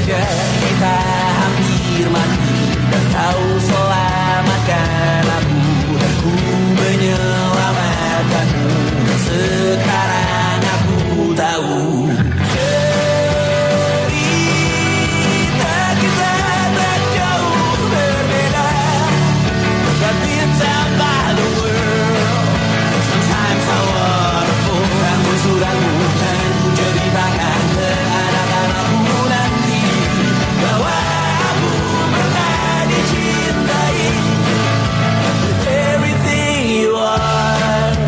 saja kita hampir mati, dan kau selamatkan aku, dan ku menyelamatkanmu. Sekarang aku tahu cerita kita tak jauh berbeda, but it's about the world. Sometimes I wanna fall. Ramu-ramu dan ku ceritakan ke anak-anakku nanti bahwa aku pernah dicintai with everything you are.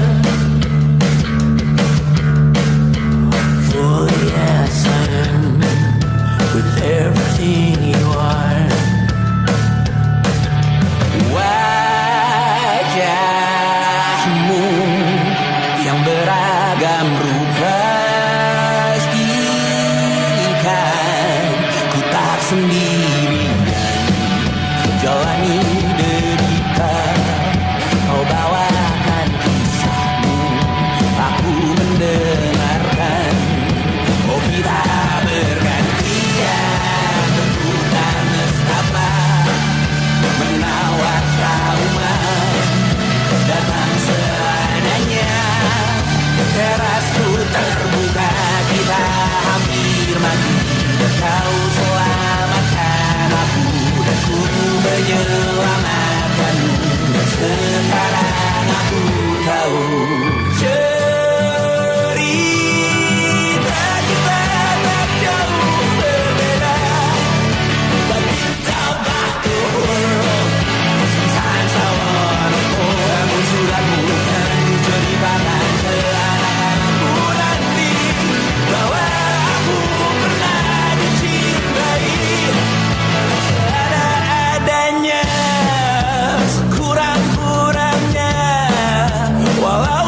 For yes, I am with everything you are. Wajahmu yang beragam rupa pastikan ku tak sendirian jalani derita. Kau bawakan kisahmu, aku mendengarkan. Oh, kita bergantian, tentukan nestapa menawar trauma datang seadanya. Terasku terbuka, kita hampir mati, dan kau selamatkan aku, dan ku menyelamatkanmu. Sekarang aku tahu cerita kita tak jauh berbeda, but it's about the world. Sometimes I wanna fall. Ramu-ramu dan ku ceritakan ke anak-anakku nanti bahwa aku pernah dicintai seada-adanya, sekurang-kurangnya, walau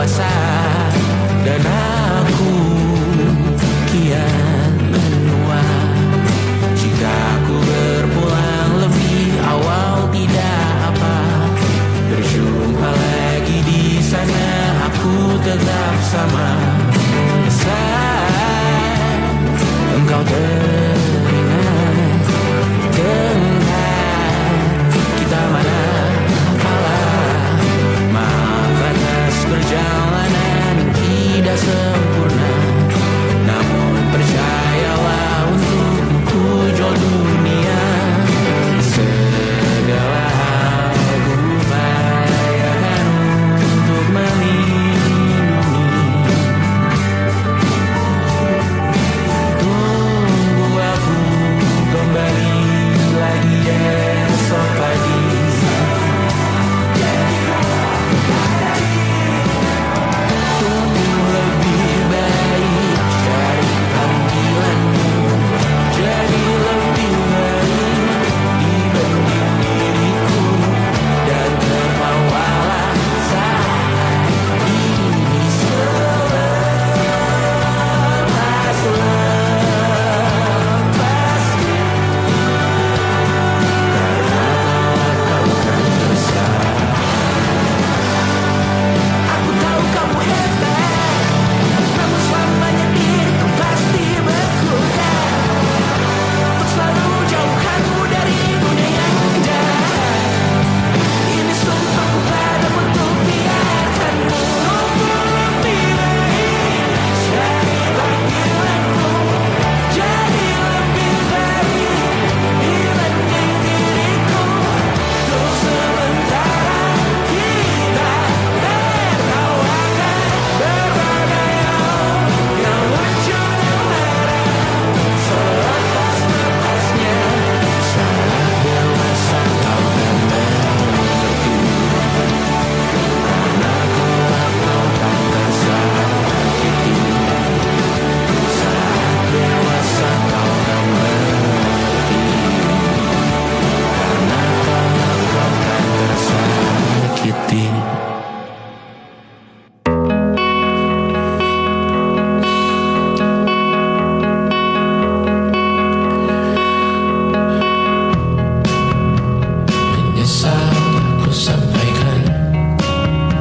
dewasa dan aku kian menua. Jika aku berpulang lebih awal tidak apa, berjumpa lagi di sana aku tetap sama. Saat engkau teringat tentang kita mana kalah. Maaf atas perjalanan tidak sempurna, namun percayalah untukmu ku jual dunia. Segala hal ku upayakan untuk melindungi. Tunggu aku kembali lagi esok pagi. Tunggu lebih baik dari panggilanmu, jadi lebih baik dibanding diriku, dan terbawalah saat ini selepas-lepasnya. Karena kau kan besar. Aku tahu kamu hebat, namun selamanya diriku pasti berkutat untuk selalu jauhkanmu dari dunia yang jahat. Ini sumpahku padamu untuk biarkanmu lebih baik dari panggilanmu, jadi lebih baik dibanding diriku. Untuk sementara kita tertawakan berbagai hal yang lucu dan marah. Selepas-lepasnya saat dewasa kau akan mengerti, karena kelak kau akan tersakiti. Saat dewasa kau akan mengerti, karena kelak kau akan tersakiti. Menyesal ku sampaikan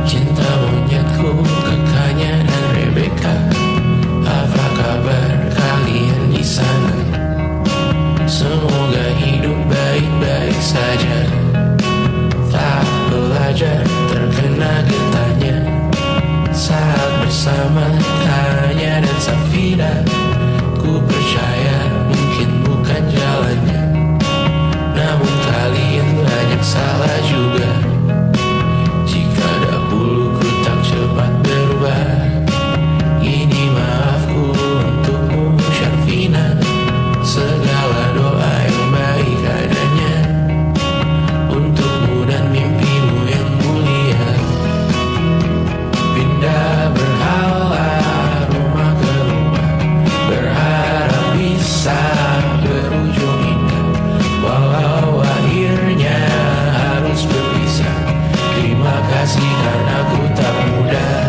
cinta monyetku ke Kanya dan Rebecca. Apa kabar kalian di sana? Semoga hidup baik-baik saja. Tak belajar terkena getahnya saat bersama Tanya dan Safira. Ku percaya mungkin bukan jalannya, namun kalian banyak salah juga. Jika dahulu ku tak cepat berubah, ini maafku untukmu Syarfina. Segala doa yang baik adanya untukmu dan mimpimu yang mulia. Pindah berhala rumah ke rumah, berharap bisa berujung indah, walau akhirnya harus berpisah. Terima kasih karena ku tak mudah.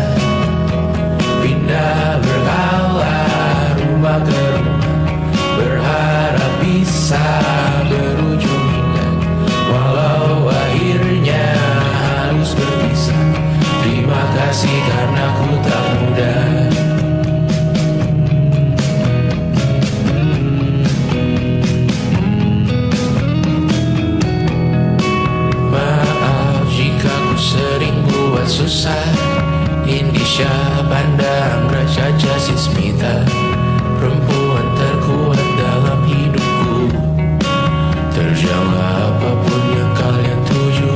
Pindah berhala rumah ke rumah, berharap bisa berujung indah, walau akhirnya harus berpisah. Terima kasih karena ku tak mudah. Maaf jika ku sering buat susah. Indisha, Banda, Anggra, Caca, Sismita, perempuan terkuat dalam hidupku. Terjanglah apapun yang kalian tuju.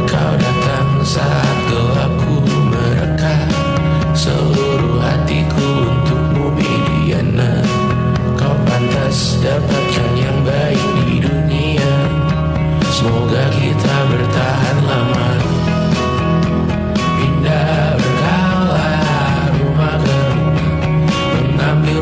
Kau datang saat gelapku mereka. Seluruh hatiku untukmu Bidiana. Kau pantas dapatkan yang baik di dunia. Semoga kita bertahan lama. Pindah berkala rumah ke rumah, mengambil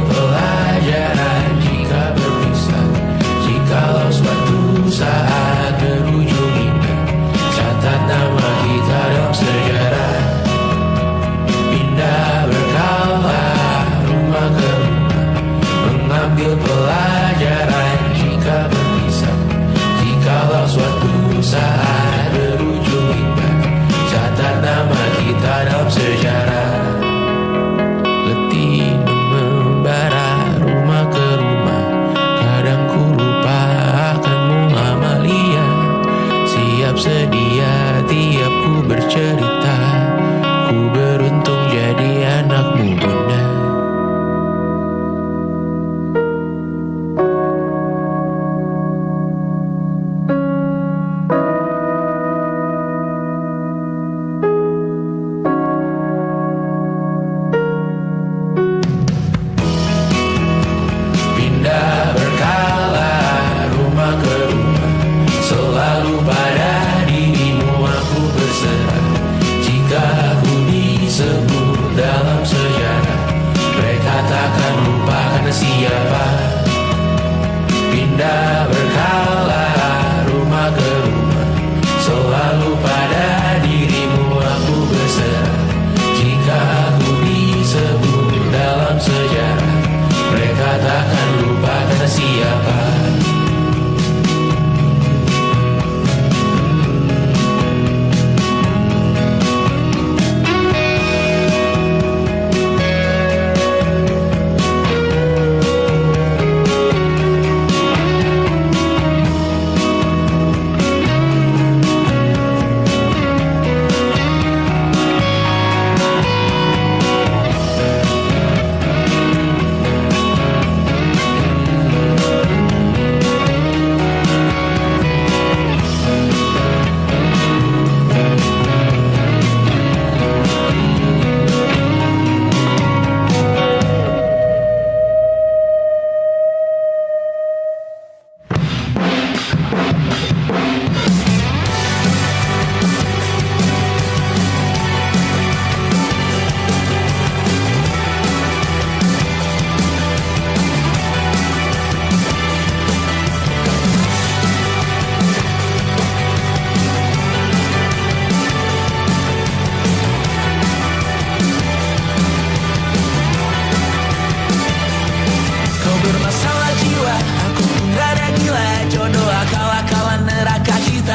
dalam sejarah. Mereka takkan lupa karena siapa. Pindah berkala rumah ke rumah, selalu pada dirimu aku berserah. Jika aku disebut dalam sejarah, mereka takkan lupa karena siapa.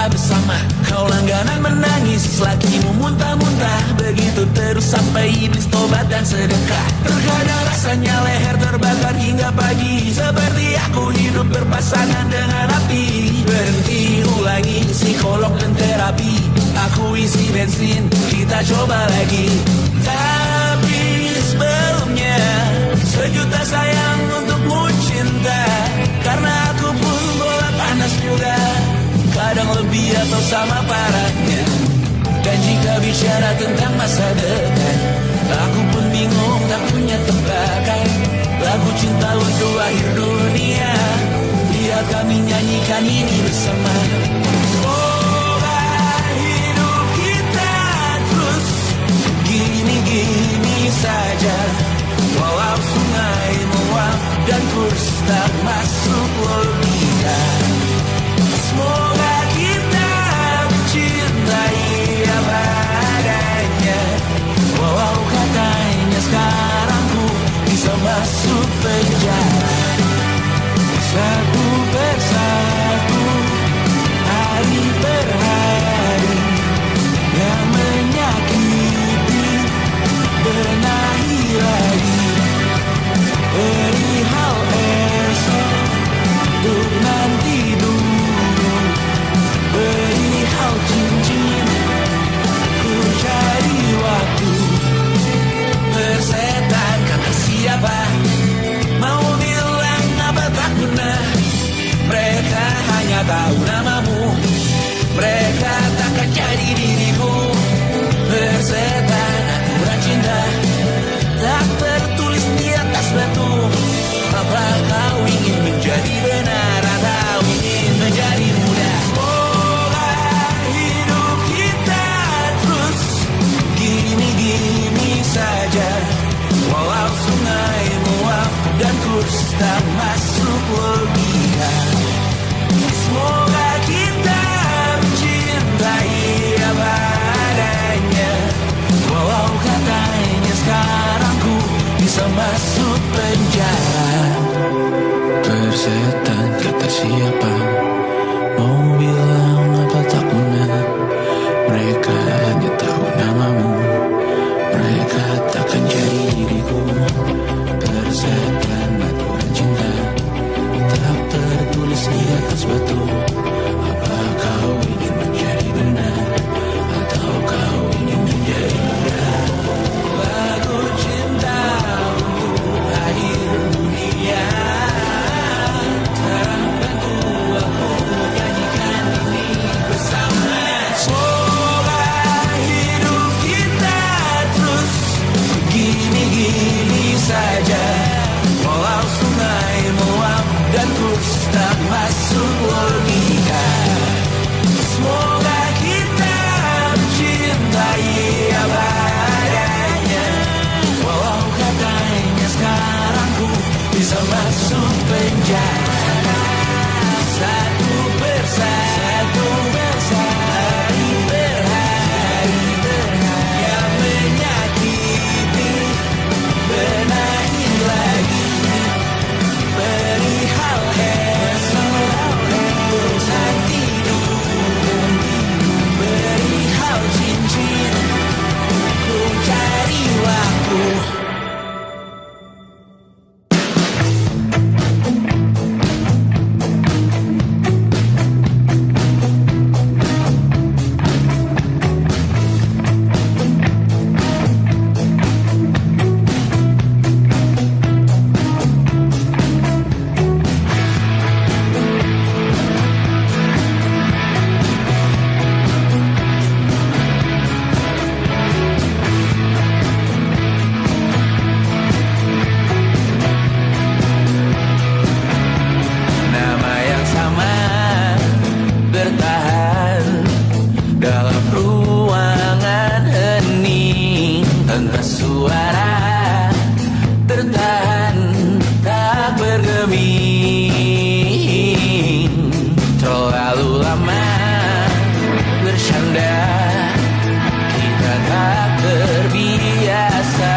Bersama kau langganan menangis, lakimu muntah-muntah, begitu terus sampai iblis tobat dan sedekah. Terkadang rasanya leher terbakar hingga pagi, seperti aku hidup berpasangan dengan api. Berhenti, ulangi psikolog dan terapi, aku isi bensin, kita coba lagi. Tapi sebelumnya sejuta sayang untukmu cinta, karena aku pun bola panas juga, kadang lebih atau sama parahnya. Dan jika bicara tentang masa depan, aku pun bingung tak punya tebakan. Lagu cinta untuk akhir dunia, biar kami nyanyikan ini bersama. Semoga hidup kita terus gini-gini saja, walau sungai menguap dan kurs tak masuk logika. Semoga kita mencintai apa adanya, walau katanya sekarang ku bisa masuk penjara. Satu persatu Ruangan hening tanpa suara, tertahan tak bergeming. Terlalu lama bersandar, kita tak terbiasa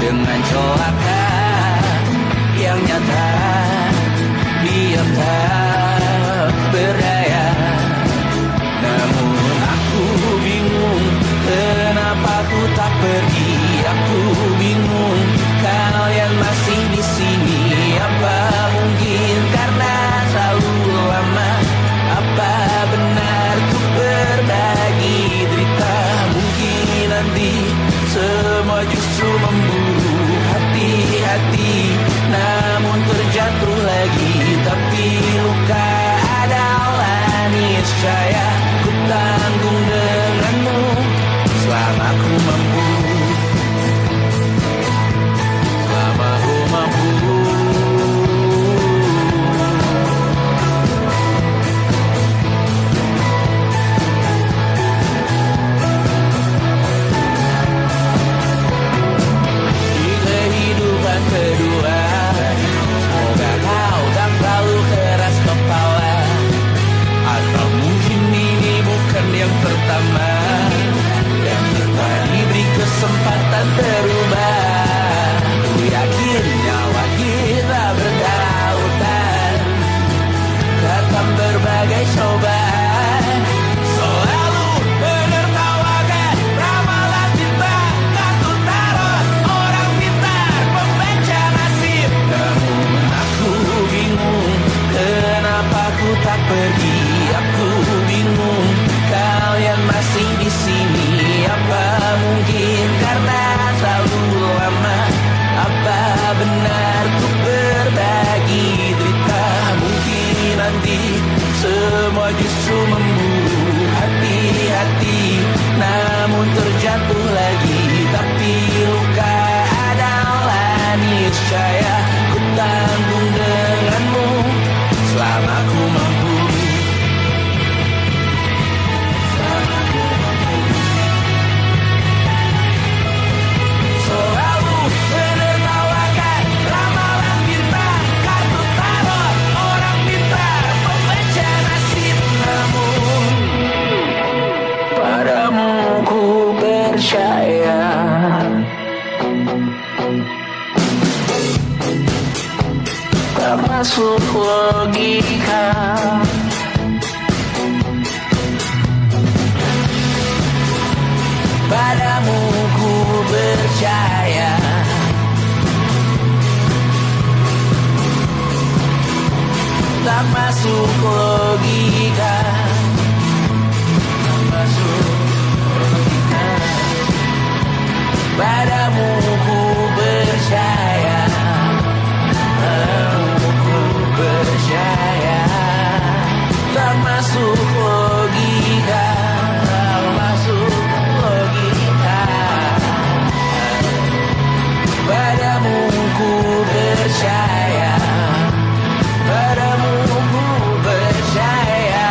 dengan celaka yang nyata. Diam tak berdaya, namun aku bingung kenapa ku tak pergi. Aku bingung kalian masih di sini. Apa mungkin karena terlalu lama? Apa benar ku berbagi derita? Mungkin nanti semua justru memburu hati-hati, namun terjatuh lagi. Tapi luka adalah niscaya ku tanggung denganmu selama ku mampu. Selama ku mampu. Di kehidupan kedua, semoga kau tak terlalu keras kepala. Atau mungkin ini bukan yang pertama, yang pernah diberi kesempatan berubah. Ku yakin nyawa kita bertautan, datang berbagai cobaan. Selalu menertawakan ramalan cinta, kartu tarot orang pintar pembaca nasib. Namun aku bingung kenapa ku tak pergi. Aku bingung kalian masih di sini. Apa mungkin karena terlalu lama? Apa benar ku berbagi derita? Mungkin nanti semua justru memburu hati-hati, namun terjatuh lagi. Tapi luka adalah niscaya ku tanggung denganmu selama ku mampu. Selalu menertawakan ramalan bintang, kartu tarot orang pintar pembaca nasib. Namun padamu ku percaya, tak masuk logika. Padamu ku percaya, tak masuk logika. Tak masuk logika. Padamu ku percaya, padamu ku percaya, tak masuk logika. Tak masuk logika. Padamu ku percaya, padamu ku percaya.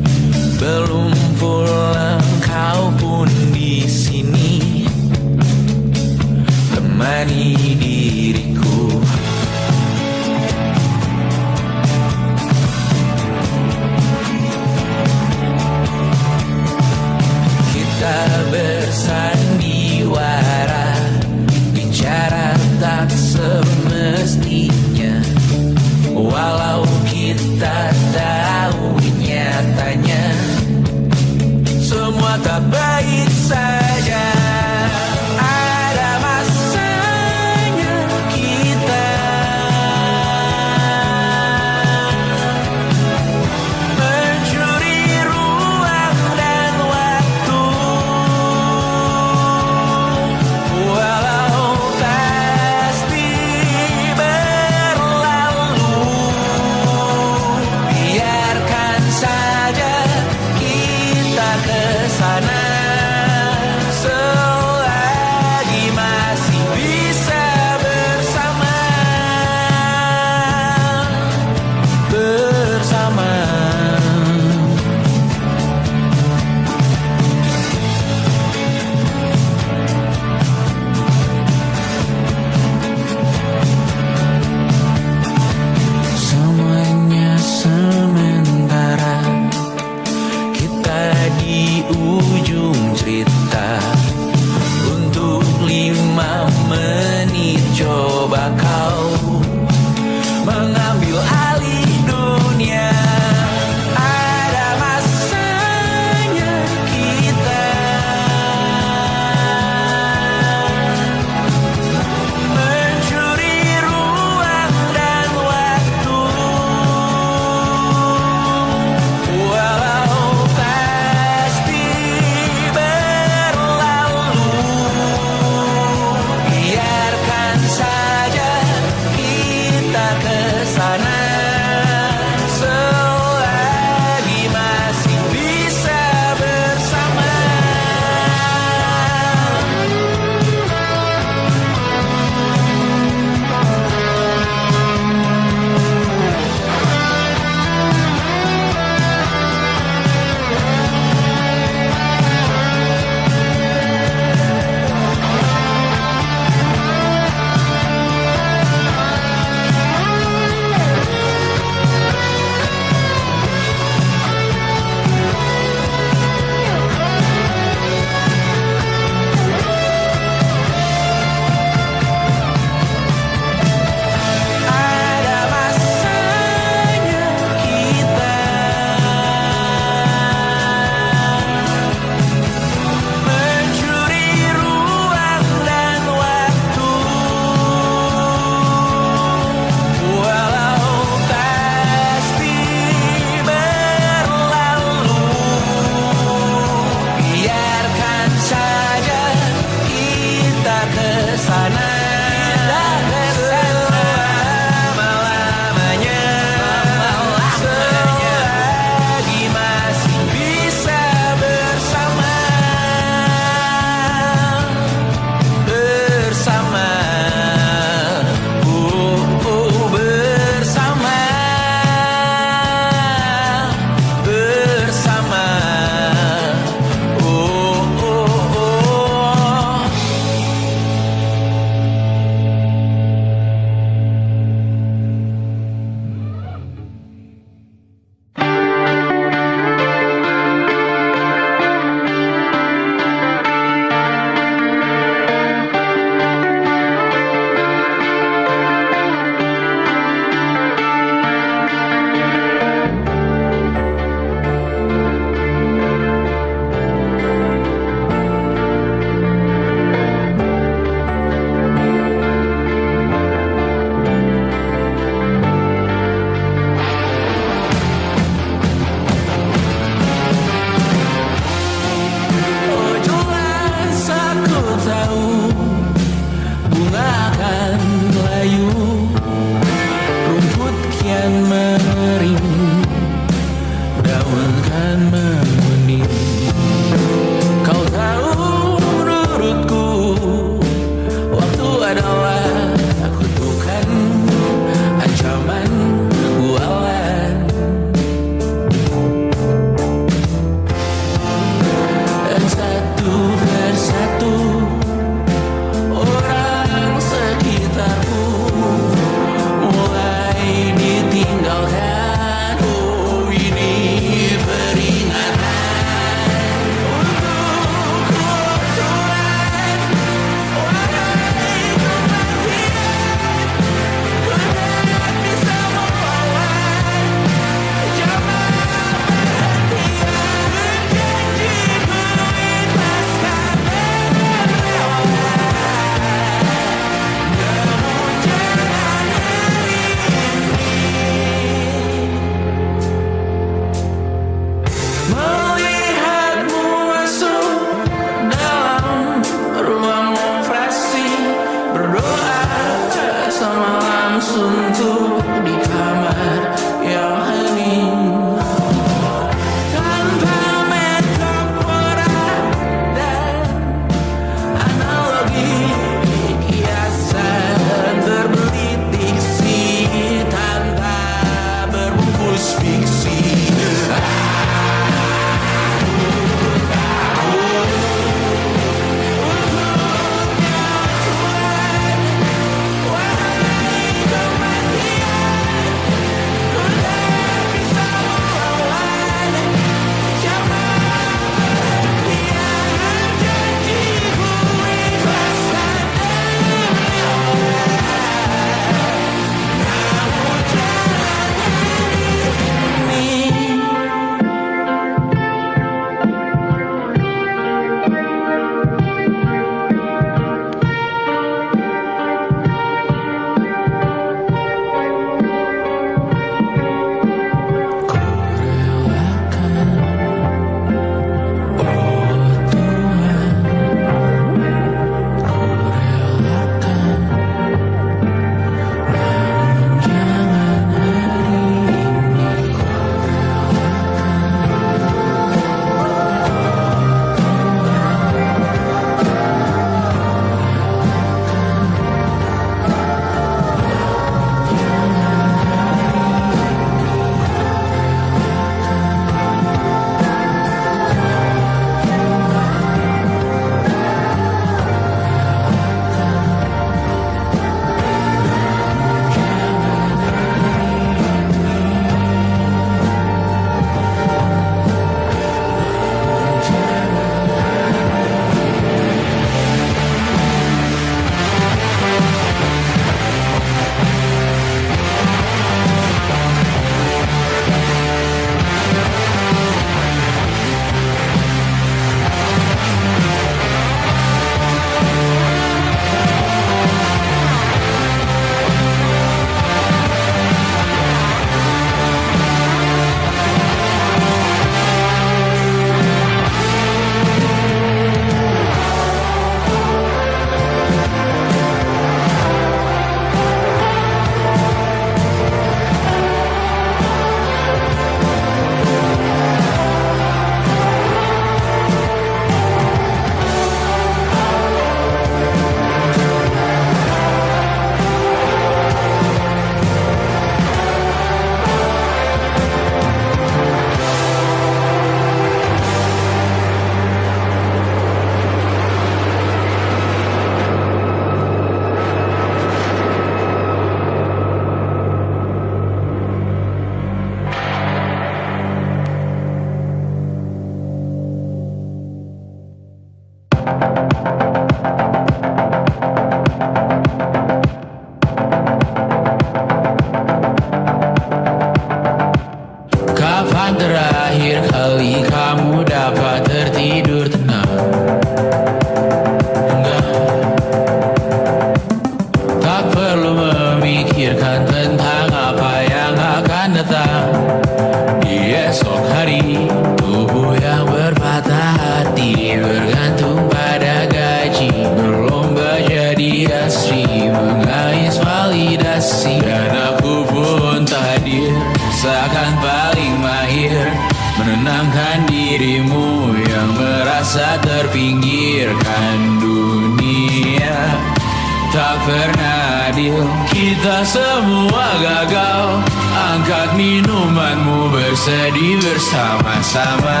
pernah adil. Kita semua gagal. Angkat minumanmu, bersedih bersama-sama.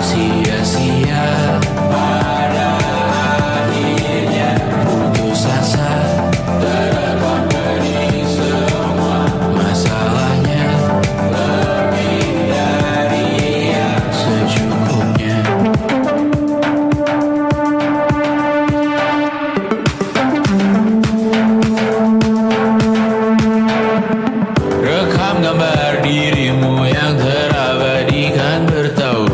Sia-sia pada akhirnya putus asa. Terekam dari semua masalahnya. Lebih dari yang secukupnya. Rekam gambar dirimu yang terabadikan bertahun.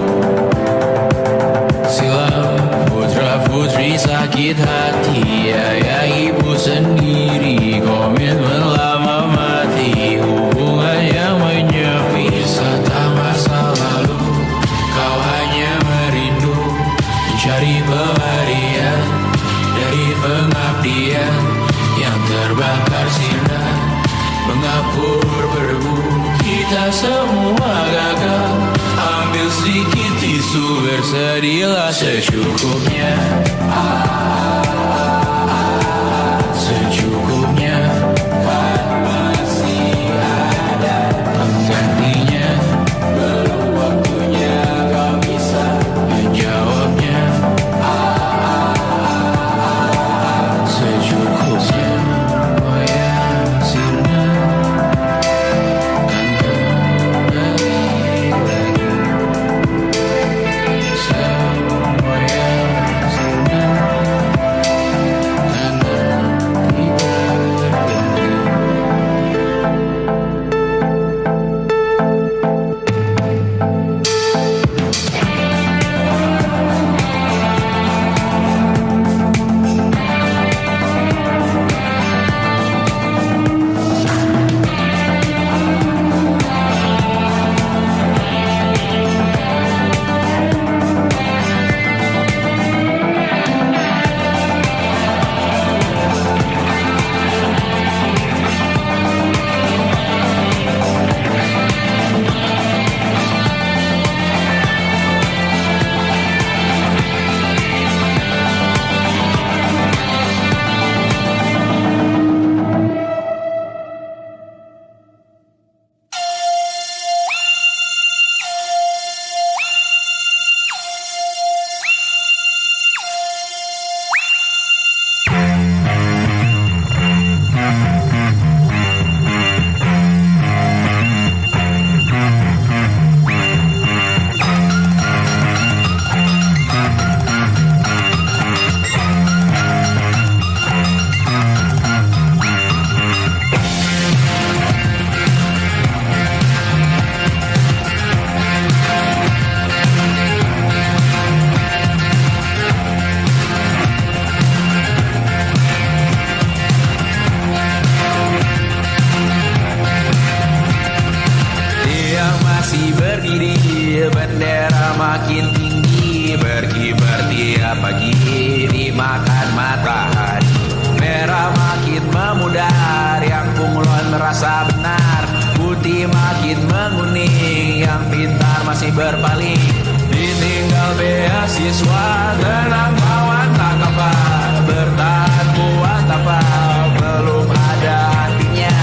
Silam putra-putri sakit hati, ayah ibu sendiri, komitmen lama mati, hubungan yang menyepi. Serta masa lalu, kau hanya merindu, mencari pelarian dari pengabdian yang terbakar sinar, mengapur berbu. Kita semua gagal. Ambil sedikit tisu, bersedihlah secukupnya. Secukupnya, kan masih ada penggantinya. Belum waktunya kau bisa menjawabnya. Secukupnya, oh ya sirna. Bendera makin tinggi, berkibar tiap pagi dimakan matahari. Merah makin memudar, yang bunglon merasa benar. Putih makin menguning, yang pintar masih berpaling. Ditinggal beasiswa, tenang kawan tak apa. Bertahan kuat apa, belum ada artinya.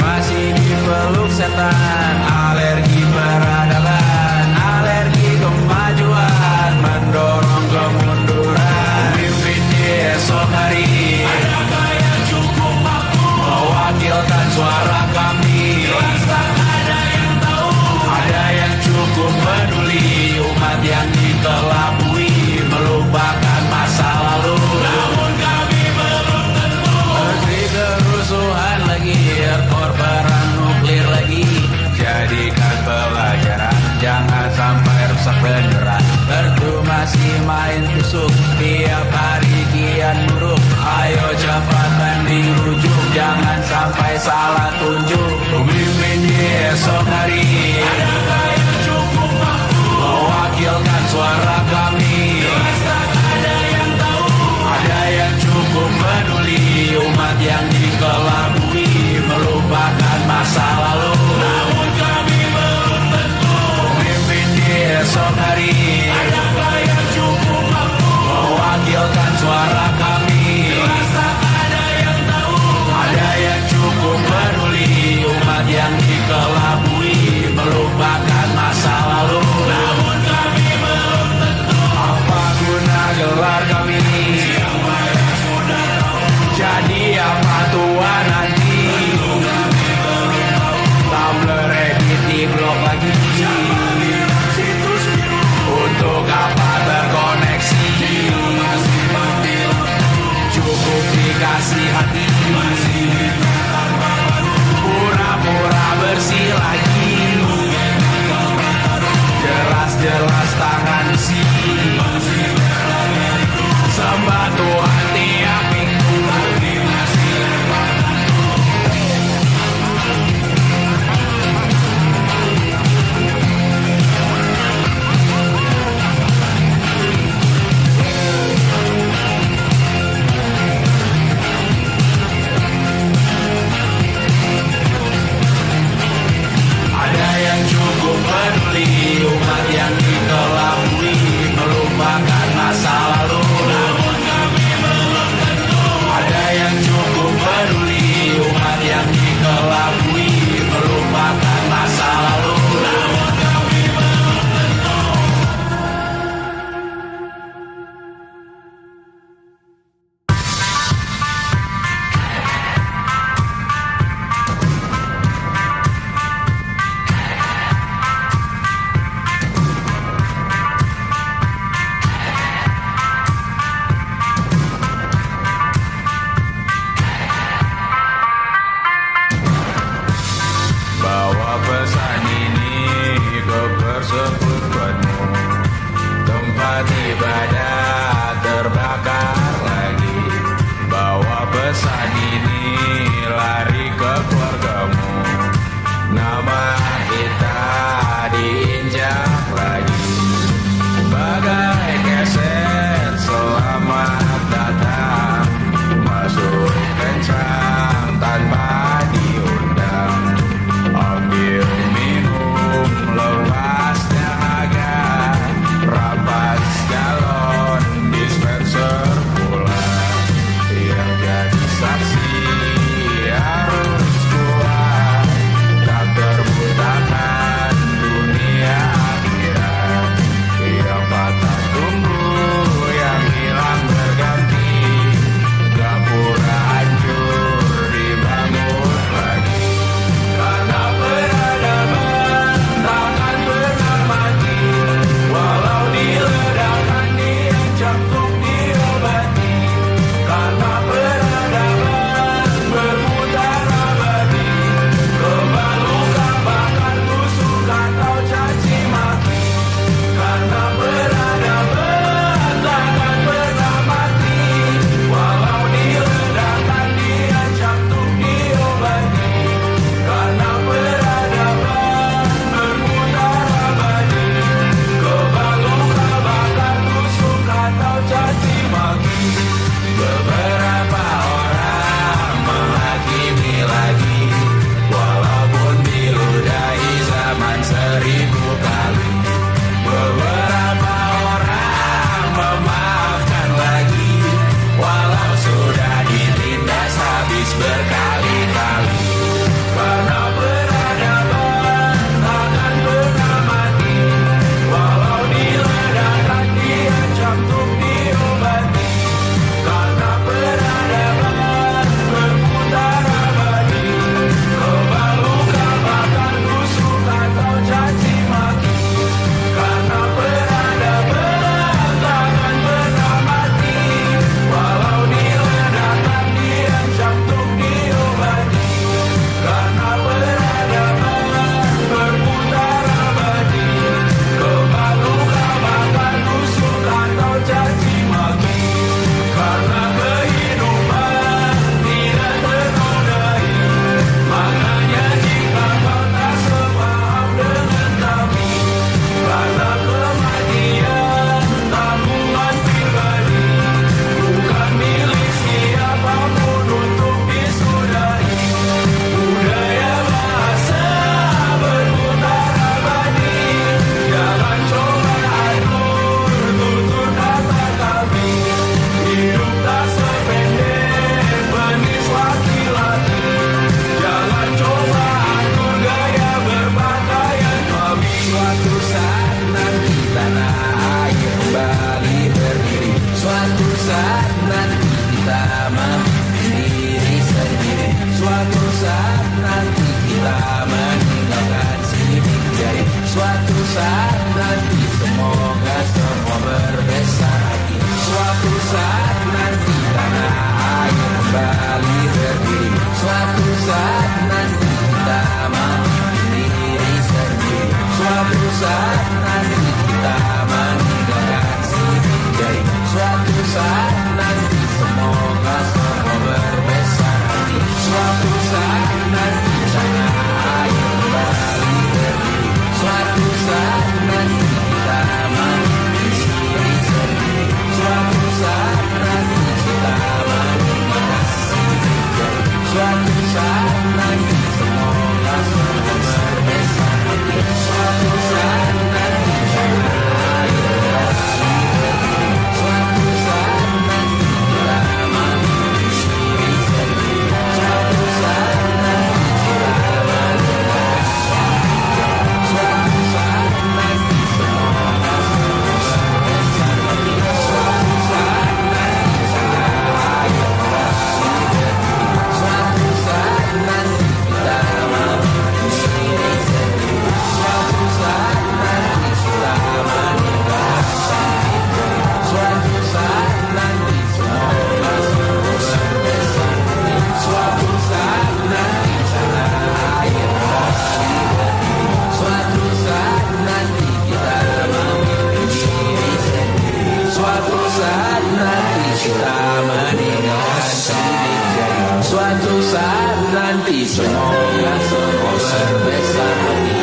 Masih dipeluk setan, alergi peradaban, alergi kemajuan, mendorong kemunduran. Pimpin di esok hari, adakah yang cukup mampu mewakilkan suara kami? Rasa ada yang tahu, ada yang cukup peduli. Umat yang dikelabui, melupakan masa lalu. Namun kami belum tentu. Negeri kerusuhan lagi, korbaran nuklir lagi. Jadikan pelajaran, jangan sampai rusak beneran. Percuma masih main tusuk, tiap hari kian buruk. Ayo cepat mending rujuk, jangan sampai salah tunjuk. Pemimpin di esok hari, adakah yang cukup mampu mewakilkan suara kami? Rasa ada yang tahu, ada yang cukup peduli. Umat yang dikelabui, melupakan masa lalu. Namun kami belum tentu. Pemimpin di esok hari, adakah yang cukup mampu mewakilkan suara hati, semoga semua sebesar hati.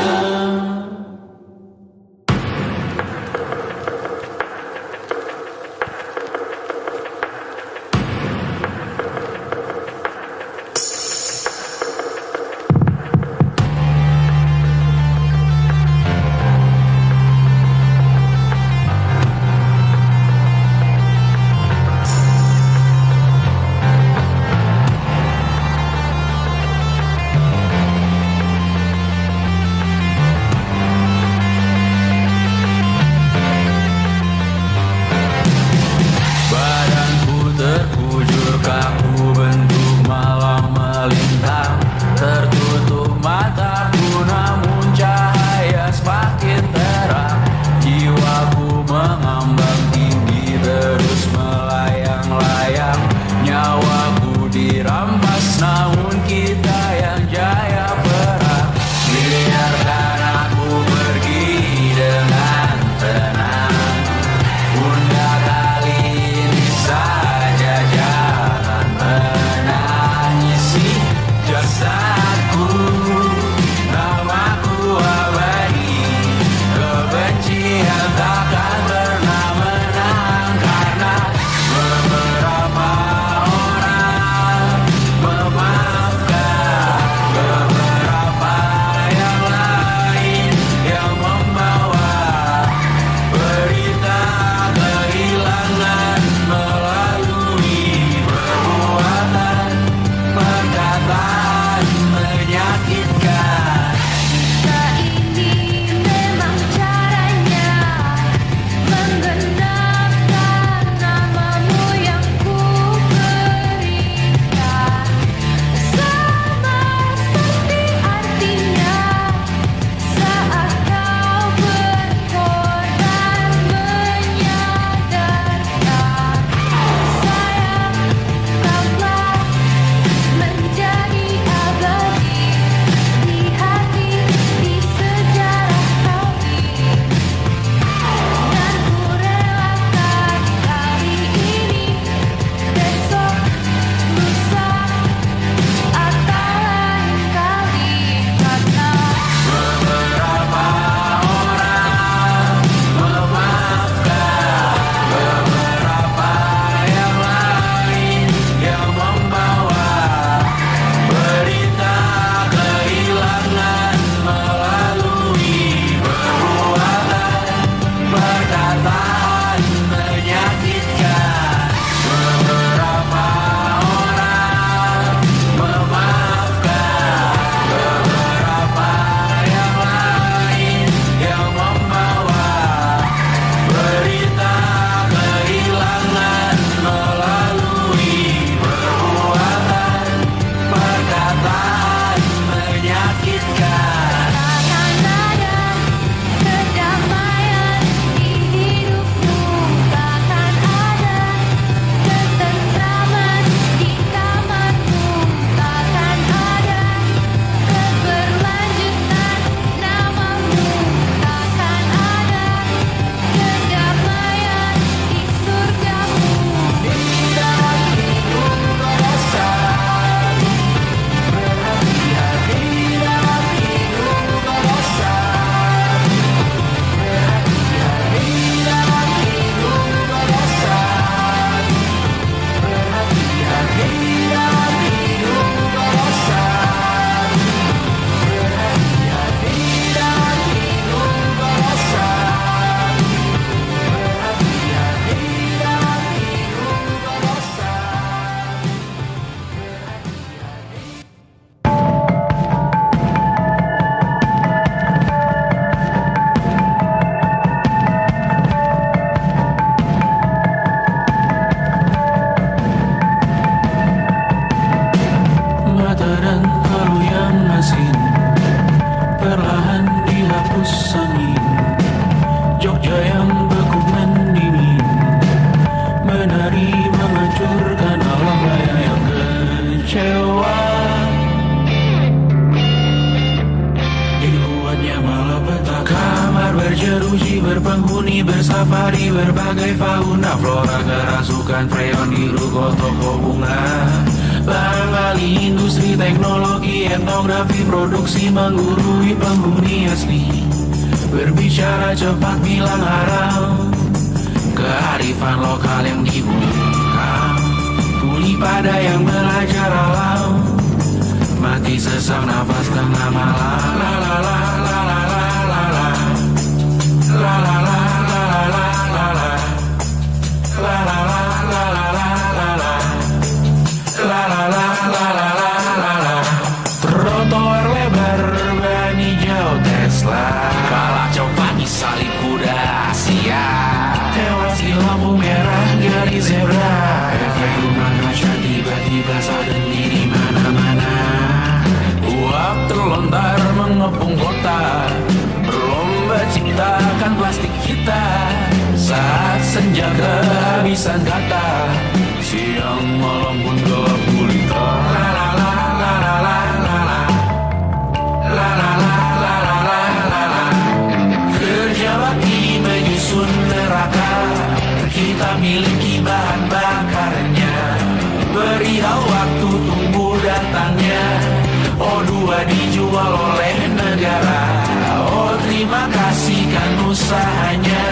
berjeruji, berpenghuni, bersafari, berbagai fauna flora, kerasukan freon di ruko toko bunga. Bangga Kembali industri teknologi etnografi produksi menggurui penghuni asli. Berbicara cepat bilang haram, kearifan lokal yang dibuka. Tuli pada yang belajar alam, mati sesak nafas tengah malam. La la la la la la la la. La la la la la la la la. La la la la la la la la. La la la la la la la la. Trotoar lebar ban hijau Tesla, kalah cepat disalip kuda Asia, tewas di lampu merah garis zebra. Efek rumah kaca tiba-tiba sudden di mana-mana. Uap terlontar mengepung kota, berlomba ciptakan plastik kita. Saat senja kehabisan kata, siang malam pun gelap gulita. La la la la la la la la. La la la la la la la la. Kerja bakti menyusun neraka, kita miliki bahan bakarnya. Perihal waktu tunggu datangnya. O2 dijual oleh negara. Oh terima kasih kan usahanya.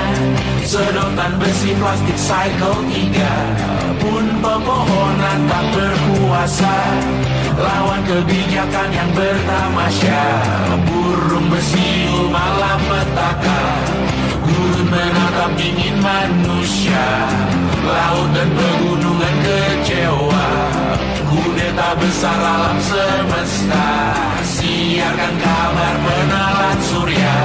Sedotan besi plastik cycle 3 pun pepohonan tak berkuasa lawan kebijakan yang bertamasya. Burung bersiul malapetaka, gurun menatap dingin manusia. Laut dan pegunungan kecewa, kudeta besar alam semesta. Siarkan kabar penelan surya,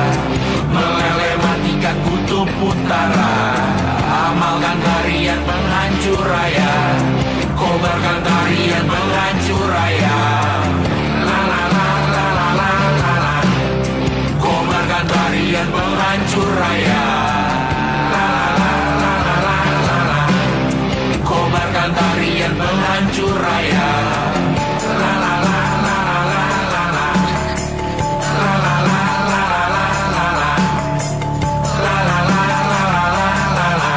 meleleh matikan kutub utara. Amalkan tarian penghancur raya, kobarkan tarian penghancur raya. La la la la la la la la. Kobarkan tarian penghancur raya. La la la la la la la. Kobarkan tarian penghancur raya. La la la la la la la. La la la la la la la. La la la la la la la.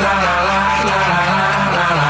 La la la la la la la.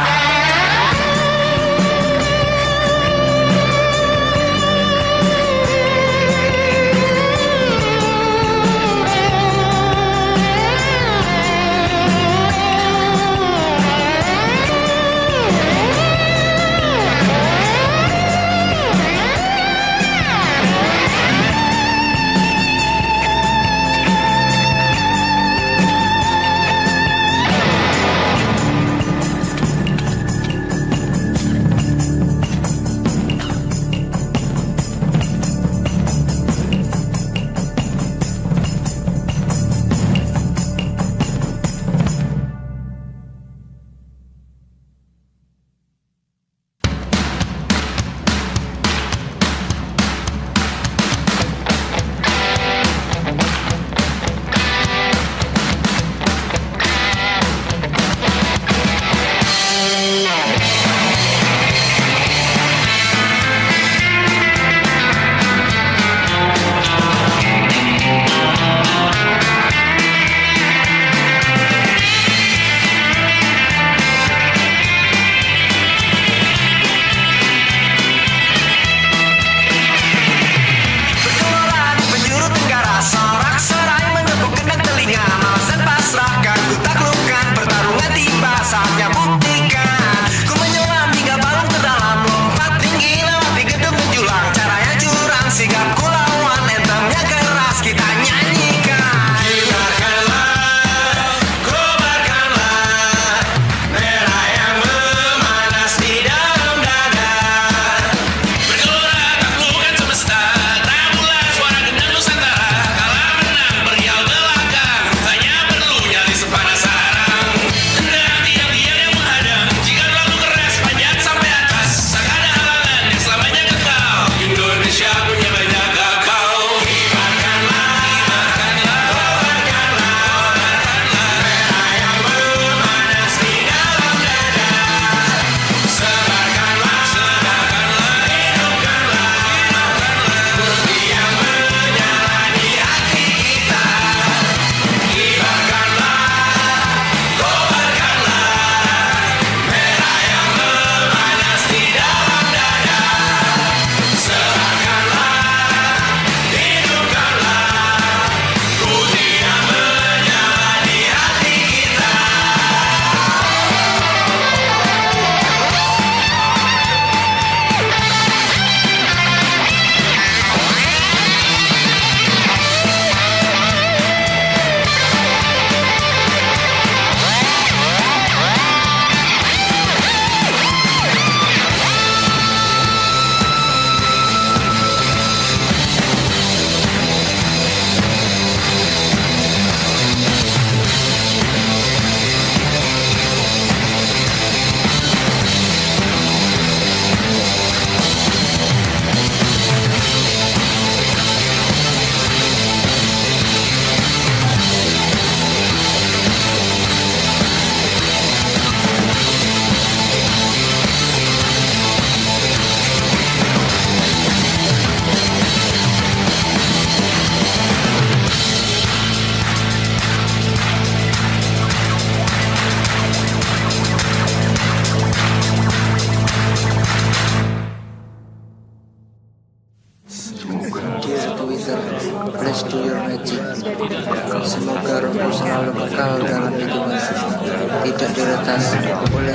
tidak diretas oleh luar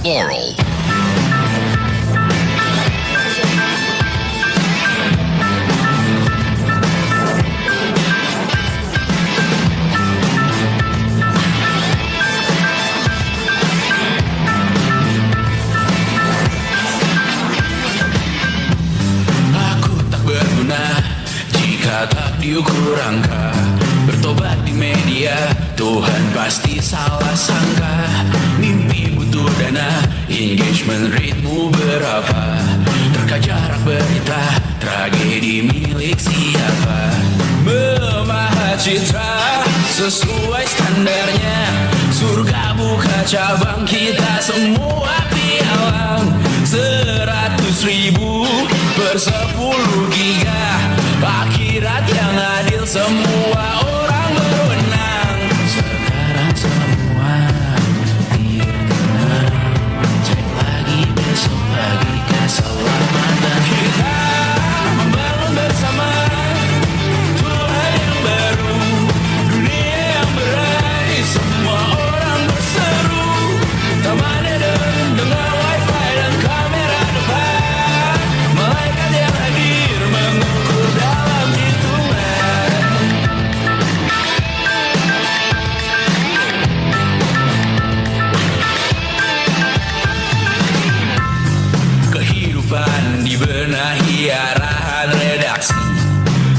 Laurel. Tak diukur angka, bertobat di media, Tuhan pasti salah sangka. Mimpi butuh dana, engagement rate-mu berapa? Terka jarak berita, tragedi milik siapa? Memahat citra sesuai standarnya, surga buka cabang, kita semua pialang. 100.000 per 10 giga, akhirat yang adil, semua orang berwenang. Sekarang semua tenang, cek lagi besok pagi keselamatan. Kita membangun bersama Tuhan yang baru, dunia yang berani, semua orang berseru. Taman Eden dengan wifi dan kamera depan, malaikat yang hadir mengukur dalam hitungan. Kehidupan dibenahi arahan redaksi,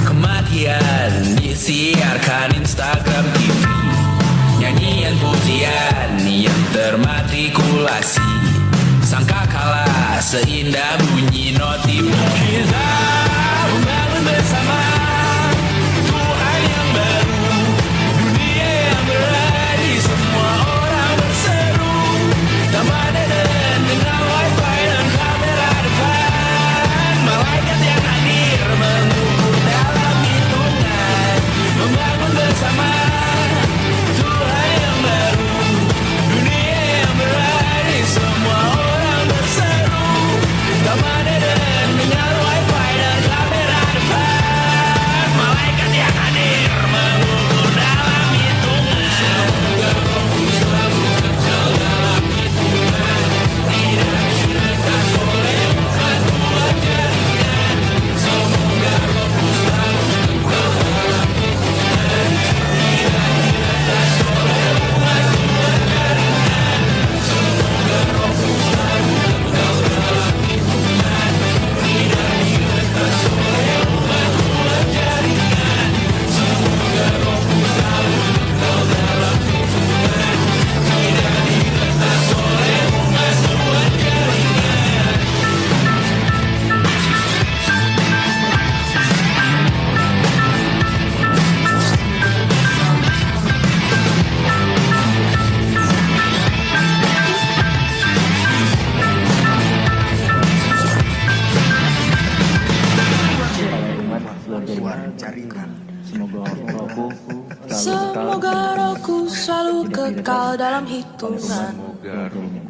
kematian disiarkan Instagram TV, nyanyian pujian yang termatrikulasi, sangka kalah seindah bunyi notif. Kita membangun bersama Tuhan yang baru, dunia yang berani, semua orang berseru. Taman Eden dengan wifi dan kamera depan, malaikat yang hadir mengukur dalam hitungan. Membangun bersama Tuhan yang baru, dunia yang berani, semua orang berseru. Taman Eden dengan wifi dan kamera depan, malaikat yang hadir mengukur dalam hitungan. Semoga rohmu selalu kekal dalam hitungan, tidak diretas oleh batuan jaringan. Semoga rohmu selalu kekal dalam hitungan, tidak diretas oleh batuan jaringan. Semoga rohmu selalu kekal dalam hitungan, tidak diretas oleh batuan jaringan. Semoga rohmu selalu kekal dalam hitungan, tidak diretas oleh batuan jaringan. Semoga rohku selalu kekal dalam hitungan,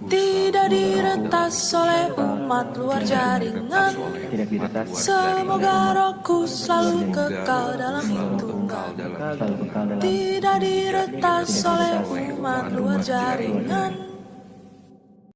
tidak diretas oleh umat luar jaringan. Semoga rohku selalu kekal dalam hitungan, tidak diretas oleh umat luar jaringan.